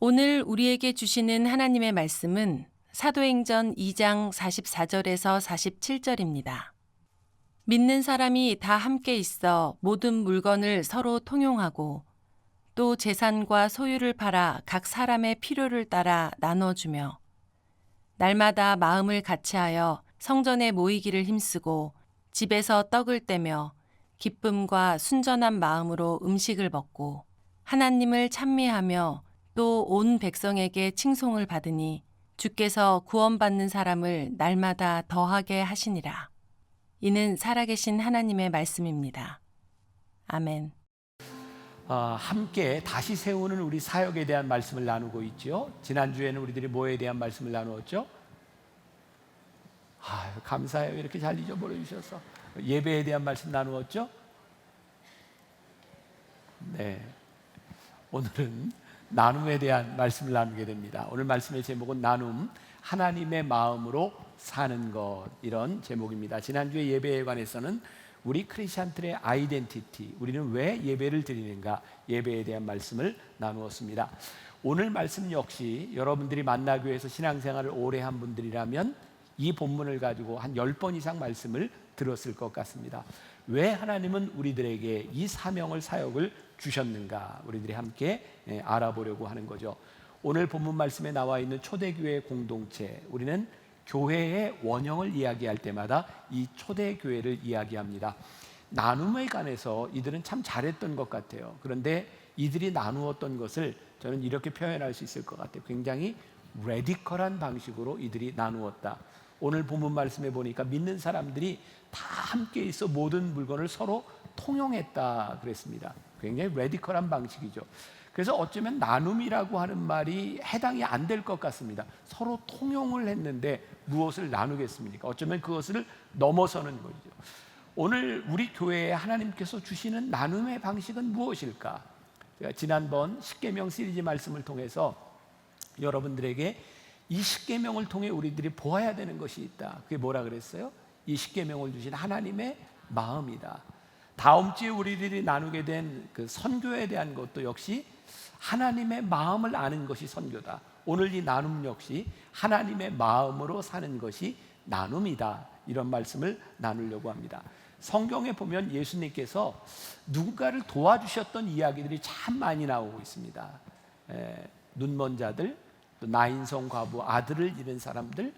오늘 우리에게 주시는 하나님의 말씀은 사도행전 2장 44절에서 47절입니다. 믿는 사람이 다 함께 있어 모든 물건을 서로 통용하고 또 재산과 소유를 팔아 각 사람의 필요를 따라 나눠주며 날마다 마음을 같이하여 성전에 모이기를 힘쓰고 집에서 떡을 떼며 기쁨과 순전한 마음으로 음식을 먹고 하나님을 찬미하며 또 온 백성에게 칭송을 받으니 주께서 구원받는 사람을 날마다 더하게 하시니라. 이는 살아계신 하나님의 말씀입니다. 아멘. 함께 다시 세우는 우리 사역에 대한 말씀을 나누고 있죠. 지난주에는 우리들이 뭐에 대한 말씀을 나누었죠? 감사해요. 이렇게 잘 잊어버려 주셔서. 예배에 대한 말씀 나누었죠? 네. 오늘은 나눔에 대한 말씀을 나누게 됩니다. 오늘 말씀의 제목은 나눔, 하나님의 마음으로 사는 것, 이런 제목입니다. 지난주에 예배에 관해서는 우리 크리스찬들의 아이덴티티, 우리는 왜 예배를 드리는가, 예배에 대한 말씀을 나누었습니다. 오늘 말씀 역시 여러분들이 만나교회에서 신앙생활을 오래 한 분들이라면 이 본문을 가지고 한 10번 이상 말씀을 들었을 것 같습니다. 왜 하나님은 우리들에게 이 사명을, 사역을 주셨는가, 우리들이 함께 알아보려고 하는 거죠. 오늘 본문 말씀에 나와 있는 초대교회 공동체, 우리는 교회의 원형을 이야기할 때마다 이 초대교회를 이야기합니다. 나눔에 관해서 이들은 참 잘했던 것 같아요. 그런데 이들이 나누었던 것을 저는 이렇게 표현할 수 있을 것 같아요. 굉장히 레디컬한 방식으로 이들이 나누었다. 오늘 본문 말씀에 보니까 믿는 사람들이 다 함께 있어 모든 물건을 서로 통용했다 그랬습니다. 굉장히 레디컬한 방식이죠. 그래서 어쩌면 나눔이라고 하는 말이 해당이 안 될 것 같습니다. 서로 통용을 했는데 무엇을 나누겠습니까? 어쩌면 그것을 넘어서는 거죠. 오늘 우리 교회에 하나님께서 주시는 나눔의 방식은 무엇일까? 제가 지난번 십계명 시리즈 말씀을 통해서 여러분들에게 이 십계명을 통해 우리들이 보아야 되는 것이 있다. 그게 뭐라 그랬어요? 이 십계명을 주신 하나님의 마음이다. 다음 주에 우리들이 나누게 된 그 선교에 대한 것도 역시 하나님의 마음을 아는 것이 선교다. 오늘 이 나눔 역시 하나님의 마음으로 사는 것이 나눔이다. 이런 말씀을 나누려고 합니다. 성경에 보면 예수님께서 누군가를 도와주셨던 이야기들이 참 많이 나오고 있습니다. 눈먼 자들, 또 나인성 과부, 아들을 잃은 사람들,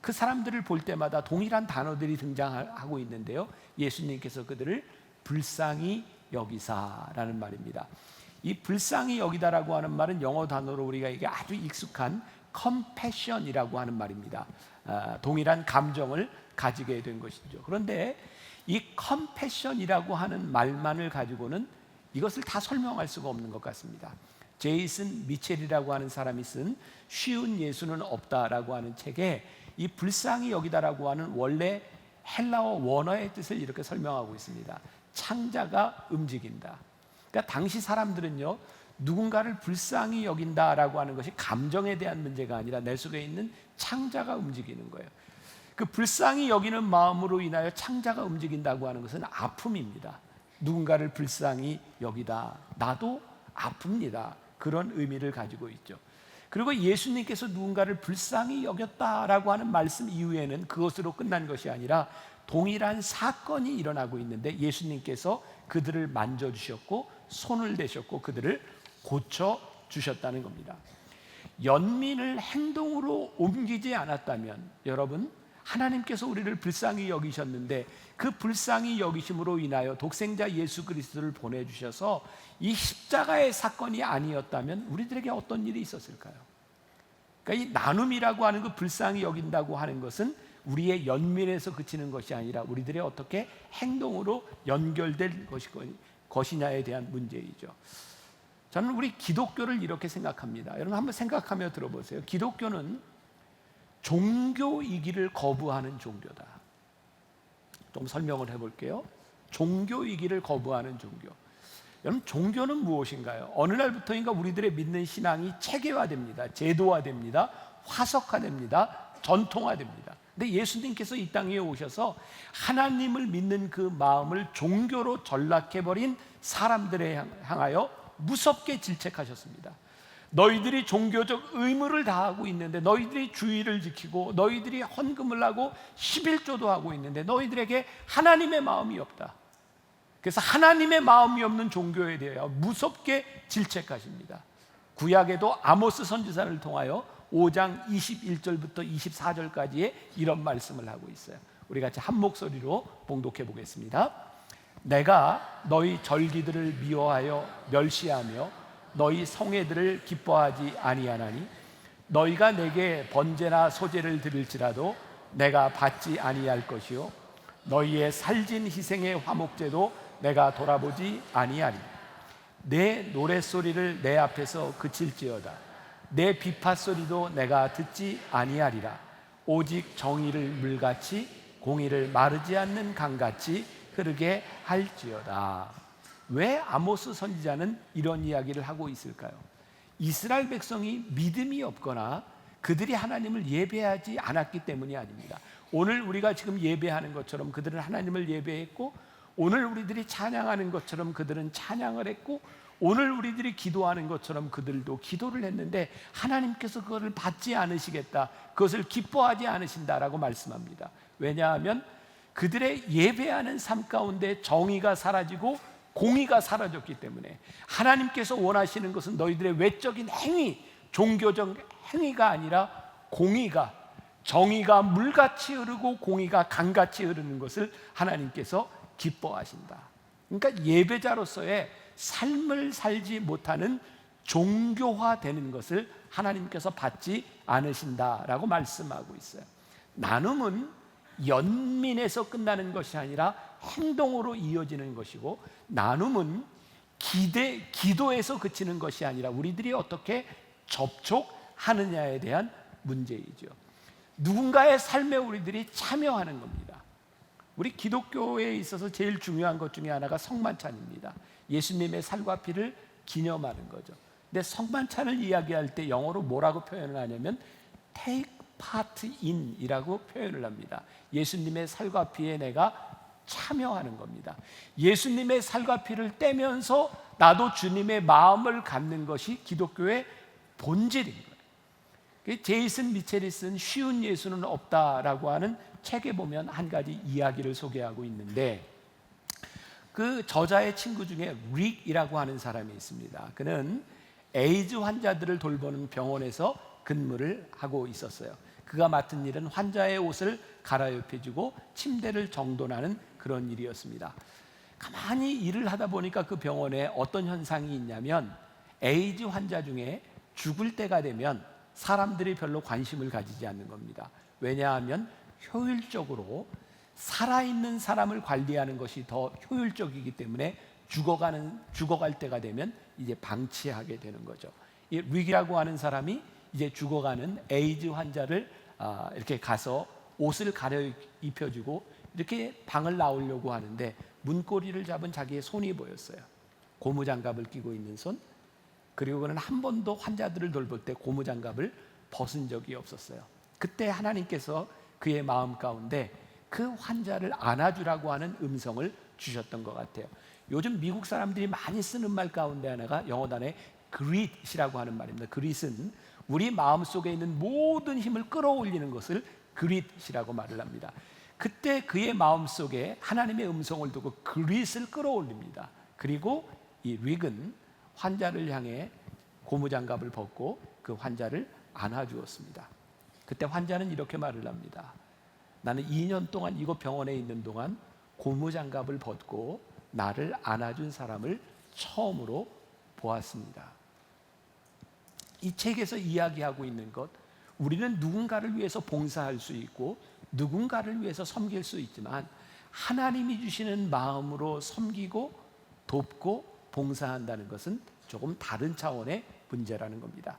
그 사람들을 볼 때마다 동일한 단어들이 등장하고 있는데요, 예수님께서 그들을 불쌍히 여기사라는 말입니다. 이 불쌍히 여기다라고 하는 말은 영어 단어로 우리가 이게 아주 익숙한 compassion이라고 하는 말입니다. 동일한 감정을 가지게 된 것이죠. 그런데 이 compassion이라고 하는 말만을 가지고는 이것을 다 설명할 수가 없는 것 같습니다. 제이슨 미첼이라고 하는 사람이 쓴 쉬운 예수는 없다라고 하는 책에 이 불쌍히 여기다라고 하는 원래 헬라어 원어의 뜻을 이렇게 설명하고 있습니다. 창자가 움직인다. 그러니까 당시 사람들은요, 누군가를 불쌍히 여긴다라고 하는 것이 감정에 대한 문제가 아니라 내 속에 있는 창자가 움직이는 거예요. 그 불쌍히 여기는 마음으로 인하여 창자가 움직인다고 하는 것은 아픔입니다. 누군가를 불쌍히 여기다, 나도 아픕니다. 그런 의미를 가지고 있죠. 그리고 예수님께서 누군가를 불쌍히 여겼다라고 하는 말씀 이후에는 그것으로 끝난 것이 아니라 동일한 사건이 일어나고 있는데 예수님께서 그들을 만져주셨고 손을 대셨고 그들을 고쳐주셨다는 겁니다. 연민을 행동으로 옮기지 않았다면, 여러분, 하나님께서 우리를 불쌍히 여기셨는데 그 불쌍히 여기심으로 인하여 독생자 예수 그리스도를 보내주셔서 이 십자가의 사건이 아니었다면 우리들에게 어떤 일이 있었을까요? 그러니까 이 나눔이라고 하는 그 불쌍히 여긴다고 하는 것은 우리의 연민에서 그치는 것이 아니라 우리들의 어떻게 행동으로 연결될 것이냐에 대한 문제이죠. 저는 우리 기독교를 이렇게 생각합니다. 여러분 한번 생각하며 들어보세요. 기독교는 종교이기를 거부하는 종교다. 좀 설명을 해볼게요. 종교이기를 거부하는 종교. 여러분, 종교는 무엇인가요? 어느 날부터인가 우리들의 믿는 신앙이 체계화됩니다. 제도화됩니다. 화석화됩니다. 전통화됩니다. 근데 예수님께서 이 땅에 오셔서 하나님을 믿는 그 마음을 종교로 전락해버린 사람들에 향하여 무섭게 질책하셨습니다. 너희들이 종교적 의무를 다하고 있는데, 너희들이 주의를 지키고 너희들이 헌금을 하고 11조도 하고 있는데 너희들에게 하나님의 마음이 없다. 그래서 하나님의 마음이 없는 종교에 대하여 무섭게 질책하십니다. 구약에도 아모스 선지자를 통하여 5장 21절부터 24절까지의 이런 말씀을 하고 있어요. 우리 같이 한 목소리로 봉독해 보겠습니다. 내가 너희 절기들을 미워하여 멸시하며 너희 성회들을 기뻐하지 아니하나니 너희가 내게 번제나 소제를 드릴지라도 내가 받지 아니할 것이요 너희의 살진 희생의 화목제도 내가 돌아보지 아니하리. 내 노랫소리를 내 앞에서 그칠지어다. 내 비파소리도 내가 듣지 아니하리라. 오직 정의를 물같이 공의를 마르지 않는 강같이 흐르게 할지어다. 왜 아모스 선지자는 이런 이야기를 하고 있을까요? 이스라엘 백성이 믿음이 없거나 그들이 하나님을 예배하지 않았기 때문이 아닙니다. 오늘 우리가 지금 예배하는 것처럼 그들은 하나님을 예배했고, 오늘 우리들이 찬양하는 것처럼 그들은 찬양을 했고, 오늘 우리들이 기도하는 것처럼 그들도 기도를 했는데 하나님께서 그것을 받지 않으시겠다, 그것을 기뻐하지 않으신다라고 말씀합니다. 왜냐하면 그들의 예배하는 삶 가운데 정의가 사라지고 공의가 사라졌기 때문에 하나님께서 원하시는 것은 너희들의 외적인 행위, 종교적 행위가 아니라 공의가, 정의가 물같이 흐르고 공의가 강같이 흐르는 것을 하나님께서 기뻐하신다. 그러니까 예배자로서의 삶을 살지 못하는 종교화되는 것을 하나님께서 받지 않으신다라고 말씀하고 있어요. 나눔은 연민에서 끝나는 것이 아니라 행동으로 이어지는 것이고, 나눔은 기도에서 그치는 것이 아니라 우리들이 어떻게 접촉하느냐에 대한 문제이죠. 누군가의 삶에 우리들이 참여하는 겁니다. 우리 기독교에 있어서 제일 중요한 것 중에 하나가 성만찬입니다. 예수님의 살과 피를 기념하는 거죠. 근데 성만찬을 이야기할 때 영어로 뭐라고 표현을 하냐면 take part in 이라고 표현을 합니다. 예수님의 살과 피에 내가 참여하는 겁니다. 예수님의 살과 피를 떼면서 나도 주님의 마음을 갖는 것이 기독교의 본질인 거예요. 제이슨 미첼이 쓴 쉬운 예수는 없다라고 하는 책에 보면 한 가지 이야기를 소개하고 있는데, 그 저자의 친구 중에 릭이라고 하는 사람이 있습니다. 그는 에이즈 환자들을 돌보는 병원에서 근무를 하고 있었어요. 그가 맡은 일은 환자의 옷을 갈아입혀주고 침대를 정돈하는 그런 일이었습니다. 가만히 일을 하다 보니까 그 병원에 어떤 현상이 있냐면, 에이즈 환자 중에 죽을 때가 되면 사람들이 별로 관심을 가지지 않는 겁니다. 왜냐하면 효율적으로 살아있는 사람을 관리하는 것이 더 효율적이기 때문에 죽어갈 때가 되면 이제 방치하게 되는 거죠. 이 릭이라고 하는 사람이 이제 죽어가는 에이즈 환자를 이렇게 가서 옷을 갈아입혀주고 이렇게 방을 나오려고 하는데 문고리를 잡은 자기의 손이 보였어요. 고무장갑을 끼고 있는 손. 그리고 그는 한 번도 환자들을 돌볼 때 고무장갑을 벗은 적이 없었어요. 그때 하나님께서 그의 마음 가운데 그 환자를 안아주라고 하는 음성을 주셨던 것 같아요. 요즘 미국 사람들이 많이 쓰는 말 가운데 하나가 영어 단어의 greet이라고 하는 말입니다. greet은 우리 마음속에 있는 모든 힘을 끌어올리는 것을 greet이라고 말을 합니다. 그때 그의 마음속에 하나님의 음성을 두고 greet을 끌어올립니다. 그리고 이 릭은 환자를 향해 고무장갑을 벗고 그 환자를 안아주었습니다. 그때 환자는 이렇게 말을 합니다. 나는 2년 동안 이곳 병원에 있는 동안 고무장갑을 벗고 나를 안아준 사람을 처음으로 보았습니다. 이 책에서 이야기하고 있는 것, 우리는 누군가를 위해서 봉사할 수 있고 누군가를 위해서 섬길 수 있지만 하나님이 주시는 마음으로 섬기고 돕고 봉사한다는 것은 조금 다른 차원의 문제라는 겁니다.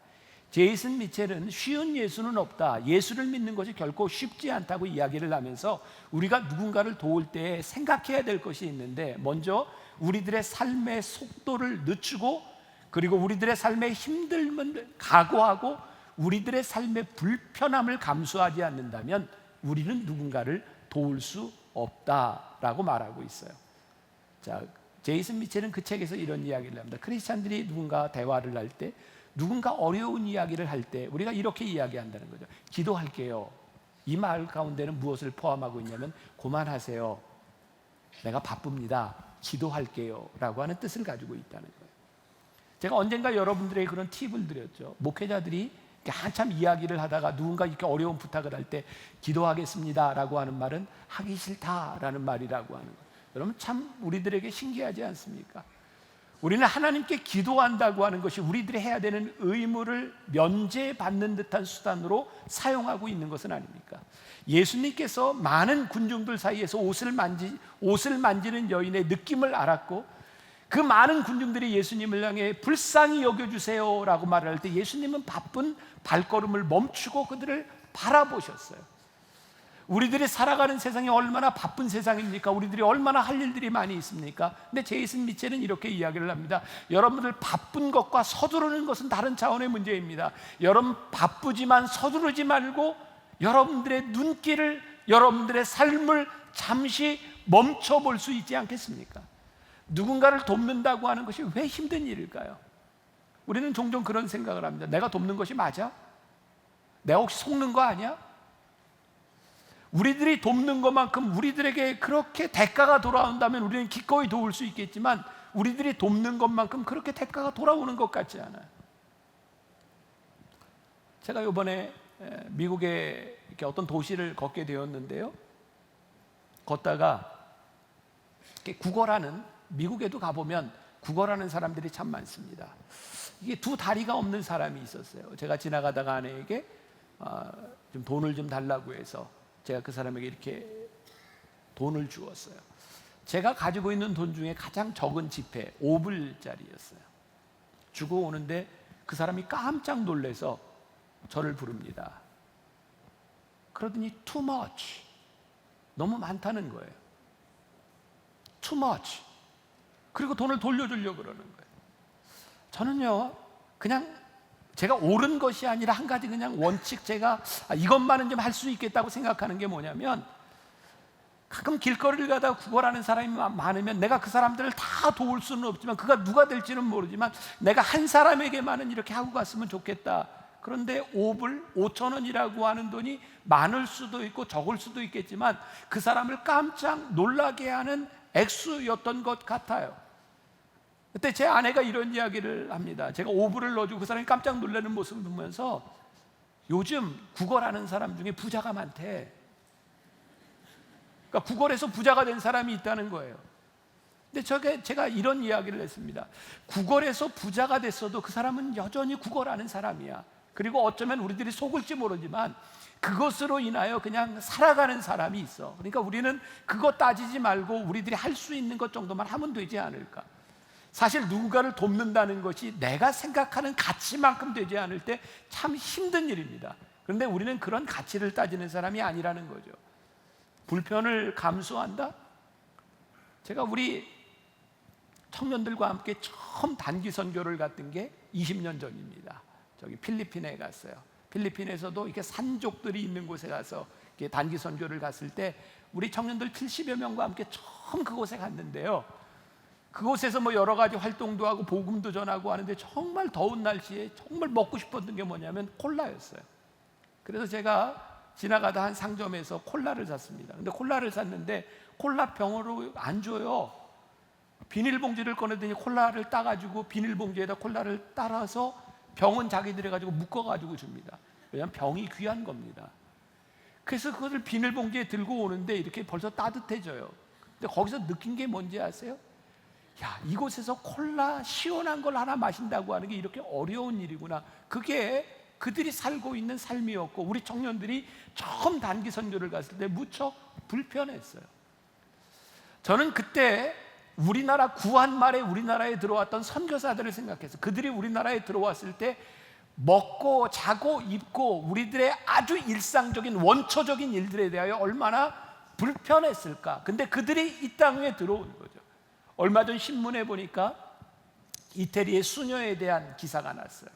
제이슨 미첼은 쉬운 예수는 없다, 예수를 믿는 것이 결코 쉽지 않다고 이야기를 하면서 우리가 누군가를 도울 때 생각해야 될 것이 있는데, 먼저 우리들의 삶의 속도를 늦추고 그리고 우리들의 삶의 힘듦을 각오하고 우리들의 삶의 불편함을 감수하지 않는다면 우리는 누군가를 도울 수 없다라고 말하고 있어요. 자, 제이슨 미첼은 그 책에서 이런 이야기를 합니다. 크리스찬들이 누군가 대화를 할 때 누군가 어려운 이야기를 할 때 우리가 이렇게 이야기한다는 거죠. 기도할게요. 이 말 가운데는 무엇을 포함하고 있냐면 그만하세요. 내가 바쁩니다. 기도할게요. 라고 하는 뜻을 가지고 있다는 거예요. 제가 언젠가 여러분들에게 그런 팁을 드렸죠. 목회자들이 한참 이야기를 하다가 누군가 이렇게 어려운 부탁을 할 때 기도하겠습니다 라고 하는 말은 하기 싫다라는 말이라고 하는 거예요. 여러분 참 우리들에게 신기하지 않습니까? 우리는 하나님께 기도한다고 하는 것이 우리들이 해야 되는 의무를 면제받는 듯한 수단으로 사용하고 있는 것은 아닙니까? 예수님께서 많은 군중들 사이에서 옷을 만지는 여인의 느낌을 알았고 그 많은 군중들이 예수님을 향해 불쌍히 여겨주세요 라고 말을 할 때 예수님은 바쁜 발걸음을 멈추고 그들을 바라보셨어요. 우리들이 살아가는 세상이 얼마나 바쁜 세상입니까? 우리들이 얼마나 할 일들이 많이 있습니까? 근데 제이슨 미첼은 이렇게 이야기를 합니다. 여러분들 바쁜 것과 서두르는 것은 다른 차원의 문제입니다. 여러분 바쁘지만 서두르지 말고 여러분들의 눈길을, 여러분들의 삶을 잠시 멈춰볼 수 있지 않겠습니까? 누군가를 돕는다고 하는 것이 왜 힘든 일일까요? 우리는 종종 그런 생각을 합니다. 내가 돕는 것이 맞아? 내가 혹시 속는 거 아니야? 우리들이 돕는 것만큼 우리들에게 그렇게 대가가 돌아온다면 우리는 기꺼이 도울 수 있겠지만 우리들이 돕는 것만큼 그렇게 대가가 돌아오는 것 같지 않아요. 제가 이번에 미국의 이렇게 어떤 도시를 걷게 되었는데요. 걷다가 이렇게 국어라는, 미국에도 가보면 국어라는 사람들이 참 많습니다. 이게 두 다리가 없는 사람이 있었어요. 제가 지나가다가 아내에게 좀 돈을 좀 달라고 해서 제가 그 사람에게 이렇게 돈을 주었어요. 제가 가지고 있는 돈 중에 가장 적은 지폐 5불짜리였어요. 주고 오는데 그 사람이 깜짝 놀라서 저를 부릅니다. 그러더니 too much, 너무 많다는 거예요. too much. 그리고 돈을 돌려주려고 그러는 거예요. 저는요 그냥 제가 옳은 것이 아니라 한 가지 그냥 원칙, 제가 이것만은 좀 할 수 있겠다고 생각하는 게 뭐냐면, 가끔 길거리를 가다가 구걸하는 사람이 많으면 내가 그 사람들을 다 도울 수는 없지만 그가 누가 될지는 모르지만 내가 한 사람에게만은 이렇게 하고 갔으면 좋겠다. 그런데 5불, 5,000원이라고 하는 돈이 많을 수도 있고 적을 수도 있겠지만 그 사람을 깜짝 놀라게 하는 액수였던 것 같아요. 그때 제 아내가 이런 이야기를 합니다. 제가 5불을 넣어주고 그 사람이 깜짝 놀라는 모습을 보면서 요즘 구걸하는 사람 중에 부자가 많대. 그러니까 구걸해서 부자가 된 사람이 있다는 거예요. 근데 제가 이런 이야기를 했습니다. 구걸해서 부자가 됐어도 그 사람은 여전히 구걸하는 사람이야. 그리고 어쩌면 우리들이 속을지 모르지만 그것으로 인하여 그냥 살아가는 사람이 있어. 그러니까 우리는 그것 따지지 말고 우리들이 할 수 있는 것 정도만 하면 되지 않을까. 사실 누군가를 돕는다는 것이 내가 생각하는 가치만큼 되지 않을 때 참 힘든 일입니다. 그런데 우리는 그런 가치를 따지는 사람이 아니라는 거죠. 불편을 감수한다? 제가 우리 청년들과 함께 처음 단기 선교를 갔던 게 20년 전입니다. 저기 필리핀에 갔어요. 필리핀에서도 이렇게 산족들이 있는 곳에 가서 이렇게 단기 선교를 갔을 때 우리 청년들 70여 명과 함께 처음 그곳에 갔는데요. 그곳에서 뭐 여러 가지 활동도 하고 복음도 전하고 하는데 정말 더운 날씨에 정말 먹고 싶었던 게 뭐냐면 콜라였어요. 그래서 제가 지나가다 한 상점에서 콜라를 샀습니다. 근데 콜라를 샀는데 콜라 병으로 안 줘요. 비닐봉지를 꺼내더니 콜라를 따가지고 비닐봉지에다 콜라를 따라서 병은 자기들이 가지고 묶어가지고 줍니다. 왜냐하면 병이 귀한 겁니다. 그래서 그것을 비닐봉지에 들고 오는데 이렇게 벌써 따뜻해져요. 근데 거기서 느낀 게 뭔지 아세요? 야, 이곳에서 콜라 시원한 걸 하나 마신다고 하는 게 이렇게 어려운 일이구나. 그게 그들이 살고 있는 삶이었고 우리 청년들이 처음 단기 선교를 갔을 때 무척 불편했어요. 저는 그때 우리나라 구한 말에 우리나라에 들어왔던 선교사들을 생각해서 그들이 우리나라에 들어왔을 때 먹고 자고 입고 우리들의 아주 일상적인 원초적인 일들에 대하여 얼마나 불편했을까. 근데 그들이 이 땅 위에 들어온 거죠. 얼마 전 신문에 보니까 이태리의 수녀에 대한 기사가 났어요.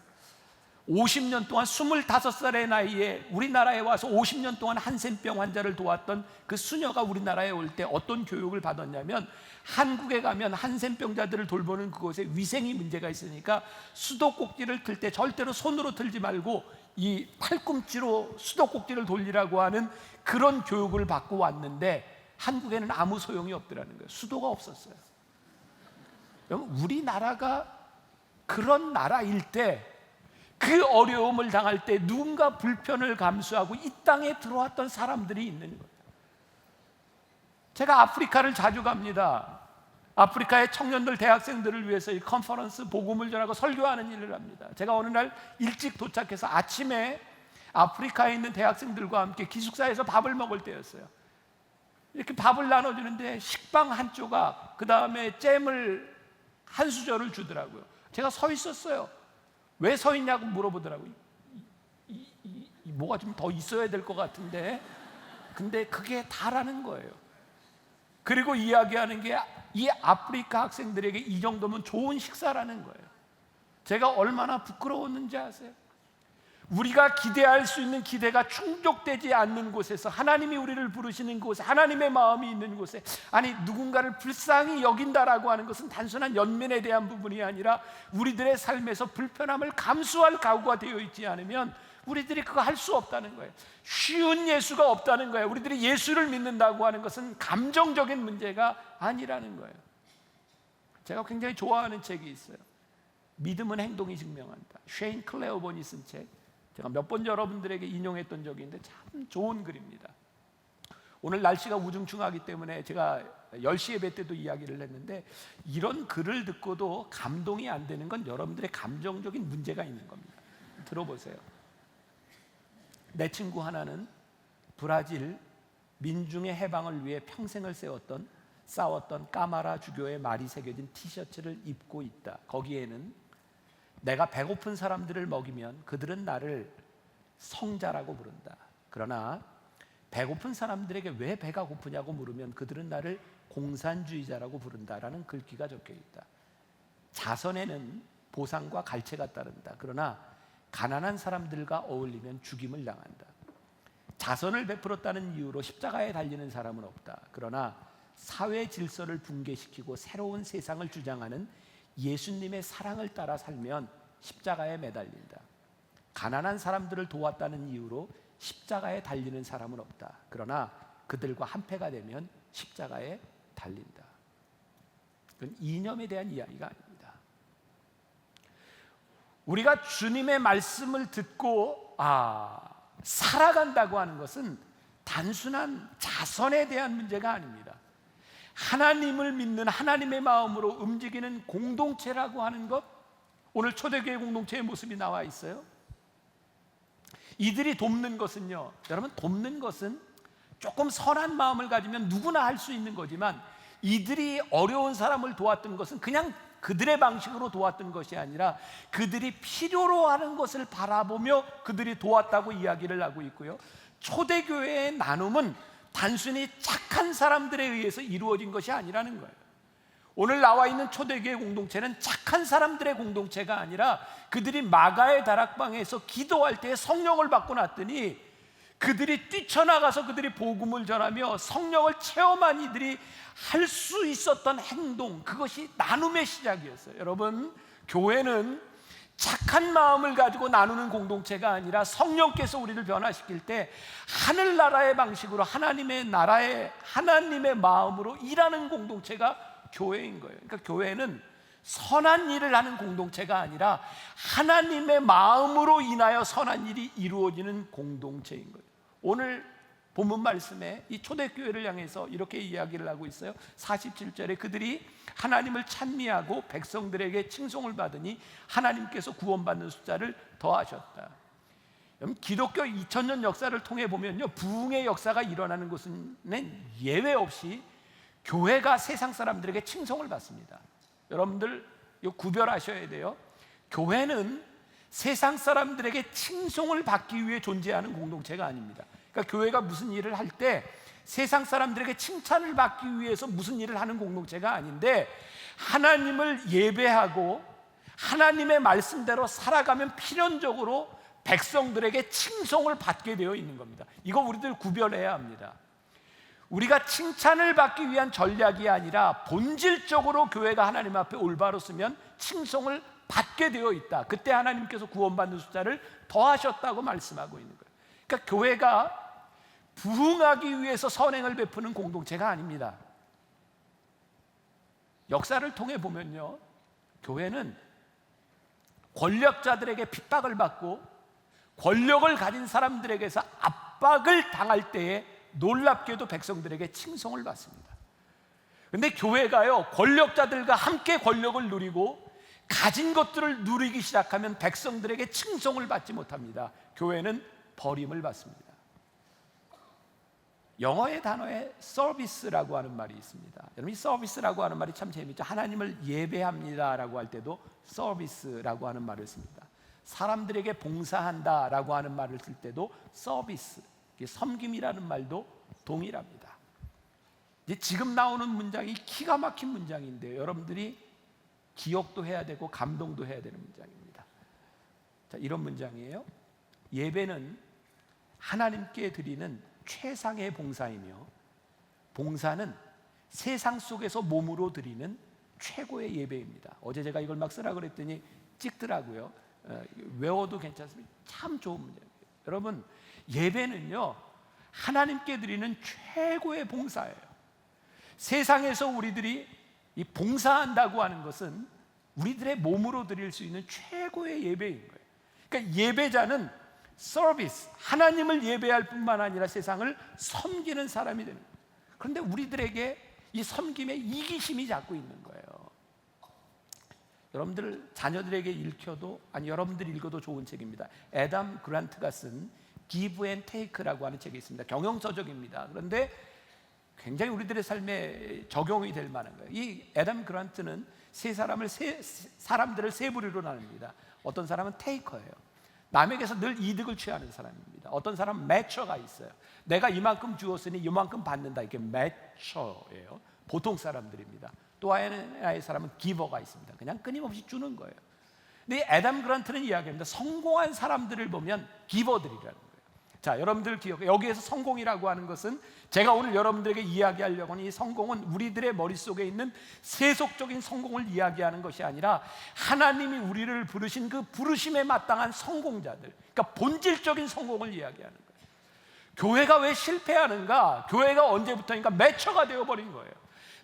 50년 동안 25살의 나이에 우리나라에 와서 50년 동안 한센병 환자를 도왔던 그 수녀가 우리나라에 올 때 어떤 교육을 받았냐면, 한국에 가면 한센병자들을 돌보는 그곳에 위생이 문제가 있으니까 수도꼭지를 틀 때 절대로 손으로 틀지 말고 이 팔꿈치로 수도꼭지를 돌리라고 하는 그런 교육을 받고 왔는데, 한국에는 아무 소용이 없더라는 거예요. 수도가 없었어요. 여러분, 우리나라가 그런 나라일 때, 그 어려움을 당할 때 누군가 불편을 감수하고 이 땅에 들어왔던 사람들이 있는 거예요. 제가 아프리카를 자주 갑니다. 아프리카의 청년들, 대학생들을 위해서 이 컨퍼런스, 복음을 전하고 설교하는 일을 합니다. 제가 어느 날 일찍 도착해서 아침에 아프리카에 있는 대학생들과 함께 기숙사에서 밥을 먹을 때였어요. 이렇게 밥을 나눠주는데 식빵 한 조각, 그 다음에 잼을 한 수저를 주더라고요. 제가 서 있었어요. 왜 서 있냐고 물어보더라고요. 뭐가 좀 더 있어야 될 것 같은데, 근데 그게 다라는 거예요. 그리고 이야기하는 게 이 아프리카 학생들에게 이 정도면 좋은 식사라는 거예요. 제가 얼마나 부끄러웠는지 아세요? 우리가 기대할 수 있는 기대가 충족되지 않는 곳에서, 하나님이 우리를 부르시는 곳에, 하나님의 마음이 있는 곳에, 아니 누군가를 불쌍히 여긴다라고 하는 것은 단순한 연민에 대한 부분이 아니라 우리들의 삶에서 불편함을 감수할 각오가 되어 있지 않으면 우리들이 그거 할 수 없다는 거예요. 쉬운 예수가 없다는 거예요. 우리들이 예수를 믿는다고 하는 것은 감정적인 문제가 아니라는 거예요. 제가 굉장히 좋아하는 책이 있어요. 믿음은 행동이 증명한다. 쉐인 클레어본이 쓴 책. 제가 몇 번 여러분들에게 인용했던 적이 있는데 참 좋은 글입니다. 오늘 날씨가 우중충하기 때문에 제가 10시 예배 때도 이야기를 했는데, 이런 글을 듣고도 감동이 안 되는 건 여러분들의 감정적인 문제가 있는 겁니다. 들어보세요. 내 친구 하나는 브라질 민중의 해방을 위해 평생을 싸웠던 까마라 주교의 말이 새겨진 티셔츠를 입고 있다. 거기에는 내가 배고픈 사람들을 먹이면 그들은 나를 성자라고 부른다. 그러나 배고픈 사람들에게 왜 배가 고프냐고 물으면 그들은 나를 공산주의자라고 부른다라는 글귀가 적혀 있다. 자선에는 보상과 갈채가 따른다. 그러나 가난한 사람들과 어울리면 죽임을 당한다. 자선을 베풀었다는 이유로 십자가에 달리는 사람은 없다. 그러나 사회 질서를 붕괴시키고 새로운 세상을 주장하는 예수님의 사랑을 따라 살면 십자가에 매달린다. 가난한 사람들을 도왔다는 이유로 십자가에 달리는 사람은 없다. 그러나 그들과 한패가 되면 십자가에 달린다. 그건 이념에 대한 이야기가 아닙니다. 우리가 주님의 말씀을 듣고 살아간다고 하는 것은 단순한 자선에 대한 문제가 아닙니다. 하나님을 믿는, 하나님의 마음으로 움직이는 공동체라고 하는 것, 오늘 초대교회 공동체의 모습이 나와 있어요. 이들이 돕는 것은요, 여러분, 돕는 것은 조금 선한 마음을 가지면 누구나 할 수 있는 거지만, 이들이 어려운 사람을 도왔던 것은 그냥 그들의 방식으로 도왔던 것이 아니라 그들이 필요로 하는 것을 바라보며 그들이 도왔다고 이야기를 하고 있고요. 초대교회의 나눔은 단순히 착한 사람들에 의해서 이루어진 것이 아니라는 거예요. 오늘 나와 있는 초대교회 공동체는 착한 사람들의 공동체가 아니라 그들이 마가의 다락방에서 기도할 때 성령을 받고 났더니 그들이 뛰쳐나가서 그들이 복음을 전하며 성령을 체험한 이들이 할 수 있었던 행동, 그것이 나눔의 시작이었어요. 여러분, 교회는 착한 마음을 가지고 나누는 공동체가 아니라 성령께서 우리를 변화시킬 때 하늘나라의 방식으로 하나님의 나라의 하나님의 마음으로 일하는 공동체가 교회인 거예요. 그러니까 교회는 선한 일을 하는 공동체가 아니라 하나님의 마음으로 인하여 선한 일이 이루어지는 공동체인 거예요. 오늘 본문 말씀에 이 초대교회를 향해서 이렇게 이야기를 하고 있어요. 47절에 그들이 하나님을 찬미하고 백성들에게 칭송을 받으니 하나님께서 구원받는 숫자를 더하셨다. 기독교 2000년 역사를 통해 보면요, 부흥의 역사가 일어나는 곳은 예외 없이 교회가 세상 사람들에게 칭송을 받습니다. 여러분들 이거 구별하셔야 돼요. 교회는 세상 사람들에게 칭송을 받기 위해 존재하는 공동체가 아닙니다. 그러니까 교회가 무슨 일을 할 때 세상 사람들에게 칭찬을 받기 위해서 무슨 일을 하는 공동체가 아닌데, 하나님을 예배하고 하나님의 말씀대로 살아가면 필연적으로 백성들에게 칭송을 받게 되어 있는 겁니다. 이거 우리들 구별해야 합니다. 우리가 칭찬을 받기 위한 전략이 아니라 본질적으로 교회가 하나님 앞에 올바로 서면 칭송을 받게 되어 있다. 그때 하나님께서 구원받는 숫자를 더하셨다고 말씀하고 있는 거예요. 그러니까 교회가 부흥하기 위해서 선행을 베푸는 공동체가 아닙니다. 역사를 통해 보면요, 교회는 권력자들에게 핍박을 받고 권력을 가진 사람들에게서 압박을 당할 때에 놀랍게도 백성들에게 칭송을 받습니다. 그런데 교회가요, 권력자들과 함께 권력을 누리고 가진 것들을 누리기 시작하면 백성들에게 칭송을 받지 못합니다. 교회는 버림을 받습니다. 영어의 단어에 서비스라고 하는 말이 있습니다. 여러분, 이 서비스라고 하는 말이 참 재미있죠. 하나님을 예배합니다라고 할 때도 서비스라고 하는 말을 씁니다. 사람들에게 봉사한다라고 하는 말을 쓸 때도 서비스, 섬김이라는 말도 동일합니다. 이제 지금 나오는 문장이 기가 막힌 문장인데요, 여러분들이 기억도 해야 되고 감동도 해야 되는 문장입니다. 자, 이런 문장이에요. 예배는 하나님께 드리는 최상의 봉사이며 봉사는 세상 속에서 몸으로 드리는 최고의 예배입니다. 어제 제가 이걸 막 쓰라 그랬더니 찍더라고요. 외워도 괜찮습니다. 참 좋은 문제입니다. 여러분, 예배는요, 하나님께 드리는 최고의 봉사예요. 세상에서 우리들이 이 봉사한다고 하는 것은 우리들의 몸으로 드릴 수 있는 최고의 예배인 거예요. 그러니까 예배자는 서비스, 하나님을 예배할 뿐만 아니라 세상을 섬기는 사람이 되는 거예요. 그런데 우리들에게 이 섬김에 이기심이 자꾸 있는 거예요. 여러분들 자녀들에게 읽혀도, 아니 여러분들이 읽어도 좋은 책입니다. 애덤 그란트가 쓴 Give and Take라고 하는 책이 있습니다. 경영서적입니다. 그런데 굉장히 우리들의 삶에 적용이 될 만한 거예요. 이 애덤 그란트는 사람들을 세 부류로 나눕니다. 어떤 사람은 테이커예요. 남에게서 늘 이득을 취하는 사람입니다. 어떤 사람은 매처가 있어요. 내가 이만큼 주었으니 이만큼 받는다. 이게 매처예요. 보통 사람들입니다. 또 하나의 사람은 기버가 있습니다. 그냥 끊임없이 주는 거예요. 근데 애덤 그란트는 이야기합니다. 성공한 사람들을 보면 기버들이라는 거예요. 자, 여러분들 기억해. 여기에서 성공이라고 하는 것은 제가 오늘 여러분들에게 이야기하려고 하는 이 성공은 우리들의 머릿속에 있는 세속적인 성공을 이야기하는 것이 아니라 하나님이 우리를 부르신 그 부르심에 마땅한 성공자들, 그러니까 본질적인 성공을 이야기하는 거예요. 교회가 왜 실패하는가? 교회가 언제부터인가 매처가 되어버린 거예요.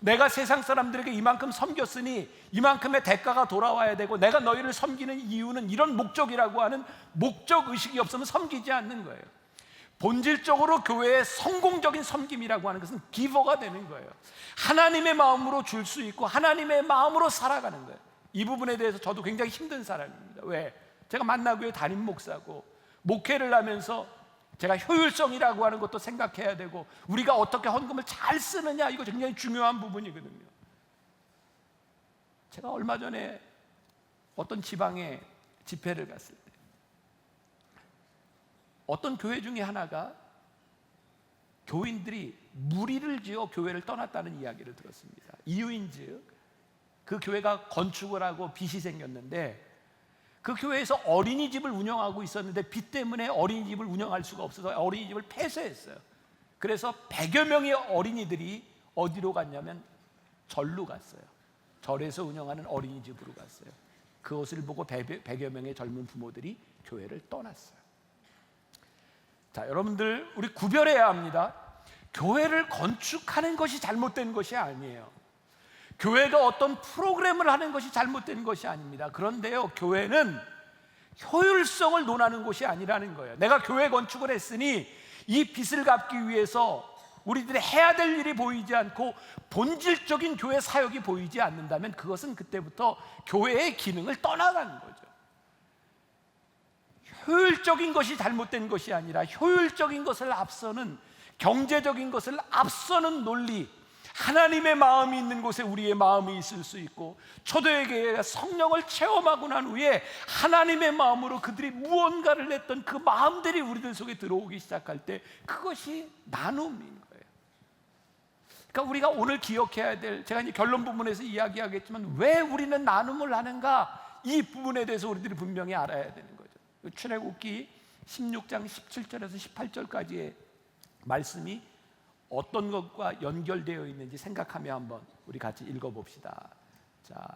내가 세상 사람들에게 이만큼 섬겼으니 이만큼의 대가가 돌아와야 되고, 내가 너희를 섬기는 이유는 이런 목적이라고 하는 목적의식이 없으면 섬기지 않는 거예요. 본질적으로 교회의 성공적인 섬김이라고 하는 것은 기버가 되는 거예요. 하나님의 마음으로 줄 수 있고 하나님의 마음으로 살아가는 거예요. 이 부분에 대해서 저도 굉장히 힘든 사람입니다. 왜? 제가 만나교회 담임 목사고 목회를 하면서 제가 효율성이라고 하는 것도 생각해야 되고, 우리가 어떻게 헌금을 잘 쓰느냐, 이거 굉장히 중요한 부분이거든요. 제가 얼마 전에 어떤 지방에 집회를 갔을 때 어떤 교회 중에 하나가 교인들이 무리를 지어 교회를 떠났다는 이야기를 들었습니다. 이유인즉 그 교회가 건축을 하고 빚이 생겼는데, 그 교회에서 어린이집을 운영하고 있었는데 빚 때문에 어린이집을 운영할 수가 없어서 어린이집을 폐쇄했어요. 그래서 100여 명의 어린이들이 어디로 갔냐면 절로 갔어요. 절에서 운영하는 어린이집으로 갔어요. 그것을 보고 100여 명의 젊은 부모들이 교회를 떠났어요. 자, 여러분들, 우리 구별해야 합니다. 교회를 건축하는 것이 잘못된 것이 아니에요. 교회가 어떤 프로그램을 하는 것이 잘못된 것이 아닙니다. 그런데요, 교회는 효율성을 논하는 것이 아니라는 거예요. 내가 교회 건축을 했으니 이 빚을 갚기 위해서 우리들이 해야 될 일이 보이지 않고 본질적인 교회 사역이 보이지 않는다면 그것은 그때부터 교회의 기능을 떠나가는 거죠. 효율적인 것이 잘못된 것이 아니라 효율적인 것을 앞서는, 경제적인 것을 앞서는 논리, 하나님의 마음이 있는 곳에 우리의 마음이 있을 수 있고, 초대교회가 성령을 체험하고 난 후에 하나님의 마음으로 그들이 무언가를 했던 그 마음들이 우리들 속에 들어오기 시작할 때 그것이 나눔인 거예요. 그러니까 우리가 오늘 기억해야 될, 제가 이제 결론 부분에서 이야기하겠지만 왜 우리는 나눔을 하는가, 이 부분에 대해서 우리들이 분명히 알아야 되는 거죠. 출애굽기 16장 17절에서 18절까지의 말씀이 어떤 것과 연결되어 있는지 생각하며 한번 우리 같이 읽어봅시다. 자,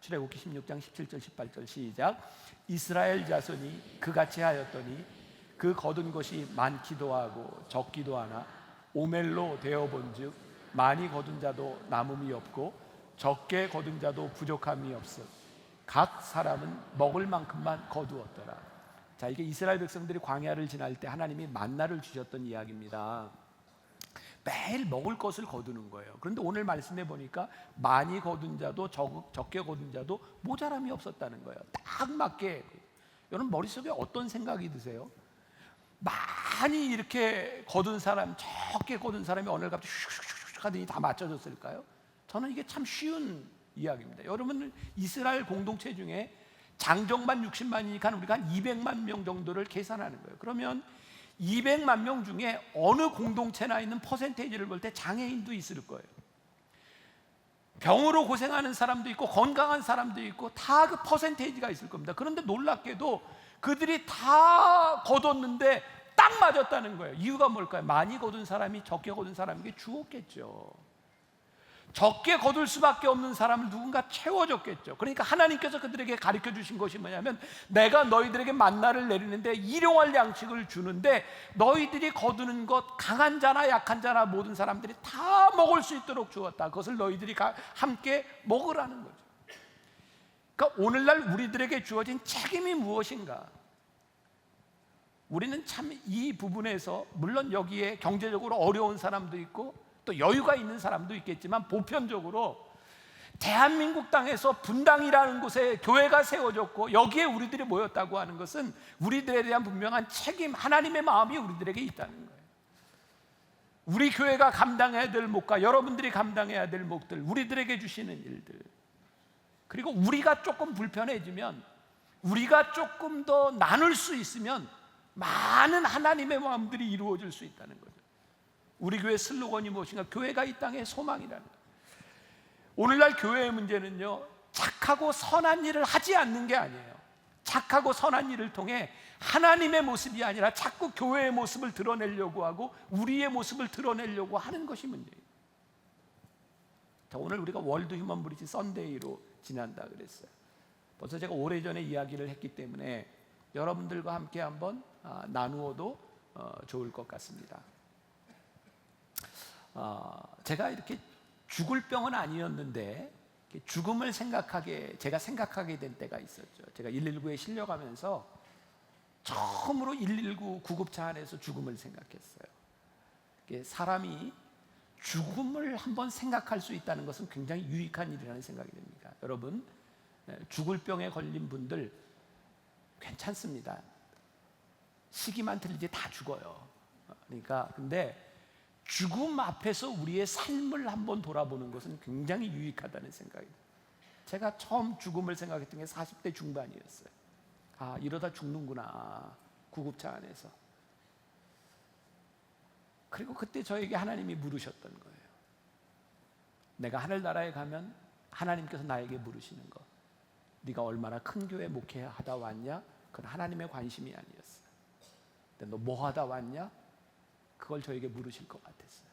출애굽기 16장 17절 18절 시작. 이스라엘 자손이 그같이 하였더니 그 거둔 것이 많기도 하고 적기도 하나 오멜로 되어본즉 많이 거둔 자도 남음이 없고 적게 거둔 자도 부족함이 없어 각 사람은 먹을 만큼만 거두었더라. 자, 이게 이스라엘 백성들이 광야를 지날 때 하나님이 만나를 주셨던 이야기입니다. 매일 먹을 것을 거두는 거예요. 그런데 오늘 말씀해 보니까 많이 거둔 자도 적게 거둔 자도 모자람이 없었다는 거예요. 딱 맞게. 여러분 머릿속에 어떤 생각이 드세요? 많이 이렇게 거둔 사람, 적게 거둔 사람이 어느 날 갑자기 슉슉슉 하더니 다 맞춰졌을까요? 저는 이게 참 쉬운 이야기입니다. 여러분 이스라엘 공동체 중에 장정만 60만이니까 우리가 한 200만 명 정도를 계산하는 거예요. 그러면 200만 명 중에 어느 공동체나 있는 퍼센테이지를 볼 때 장애인도 있을 거예요. 병으로 고생하는 사람도 있고 건강한 사람도 있고 다 그 퍼센테이지가 있을 겁니다. 그런데 놀랍게도 그들이 다 거뒀는데 딱 맞았다는 거예요. 이유가 뭘까요? 많이 거둔 사람이 적게 거둔 사람에게 주었겠죠. 적게 거둘 수밖에 없는 사람을 누군가 채워줬겠죠. 그러니까 하나님께서 그들에게 가르쳐 주신 것이 뭐냐면 내가 너희들에게 만나를 내리는데 일용할 양식을 주는데 너희들이 거두는 것 강한 자나 약한 자나 모든 사람들이 다 먹을 수 있도록 주었다. 그것을 너희들이 함께 먹으라는 거죠. 그러니까 오늘날 우리들에게 주어진 책임이 무엇인가? 우리는 참 이 부분에서 물론 여기에 경제적으로 어려운 사람도 있고 또 여유가 있는 사람도 있겠지만 보편적으로 대한민국 땅에서 분당이라는 곳에 교회가 세워졌고 여기에 우리들이 모였다고 하는 것은 우리들에 대한 분명한 책임, 하나님의 마음이 우리들에게 있다는 거예요. 우리 교회가 감당해야 될 몫과 여러분들이 감당해야 될 몫들, 우리들에게 주시는 일들, 그리고 우리가 조금 불편해지면, 우리가 조금 더 나눌 수 있으면 많은 하나님의 마음들이 이루어질 수 있다는 거죠. 우리 교회 슬로건이 무엇인가? 교회가 이 땅의 소망이라는 거예요. 오늘날 교회의 문제는요, 착하고 선한 일을 하지 않는 게 아니에요. 착하고 선한 일을 통해 하나님의 모습이 아니라 자꾸 교회의 모습을 드러내려고 하고 우리의 모습을 드러내려고 하는 것이 문제예요. 자, 오늘 우리가 월드 휴먼 브리지 선데이로 지난다 그랬어요. 벌써 제가 오래전에 이야기를 했기 때문에 여러분들과 함께 한번 나누어도 좋을 것 같습니다. 제가 이렇게 죽을 병은 아니었는데 죽음을 제가 생각하게 된 때가 있었죠. 제가 119에 실려가면서 처음으로 119 구급차 안에서 죽음을 생각했어요. 사람이 죽음을 한번 생각할 수 있다는 것은 굉장히 유익한 일이라는 생각이 듭니다. 여러분, 죽을 병에 걸린 분들 괜찮습니다. 시기만 틀리지 다 죽어요. 그러니까 근데 죽음 앞에서 우리의 삶을 한번 돌아보는 것은 굉장히 유익하다는 생각이 들어요. 제가 처음 죽음을 생각했던 게 40대 중반이었어요. 아, 이러다 죽는구나, 구급차 안에서. 그리고 그때 저에게 하나님이 물으셨던 거예요. 내가 하늘나라에 가면 하나님께서 나에게 물으시는 거, 네가 얼마나 큰 교회 목회하다 왔냐? 그건 하나님의 관심이 아니었어요. 근데 너 뭐 하다 왔냐? 그걸 저에게 물으실 것 같았어요.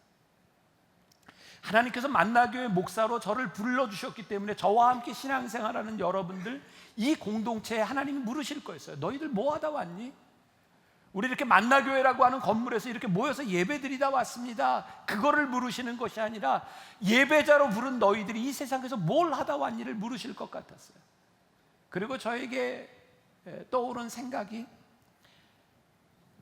하나님께서 만나교회 목사로 저를 불러주셨기 때문에 저와 함께 신앙생활하는 여러분들, 이 공동체에 하나님이 물으실 거였어요. 너희들 뭐 하다 왔니? 우리 이렇게 만나교회라고 하는 건물에서 이렇게 모여서 예배드리다 왔습니다. 그거를 물으시는 것이 아니라 예배자로 부른 너희들이 이 세상에서 뭘 하다 왔니를 물으실 것 같았어요. 그리고 저에게 떠오른 생각이,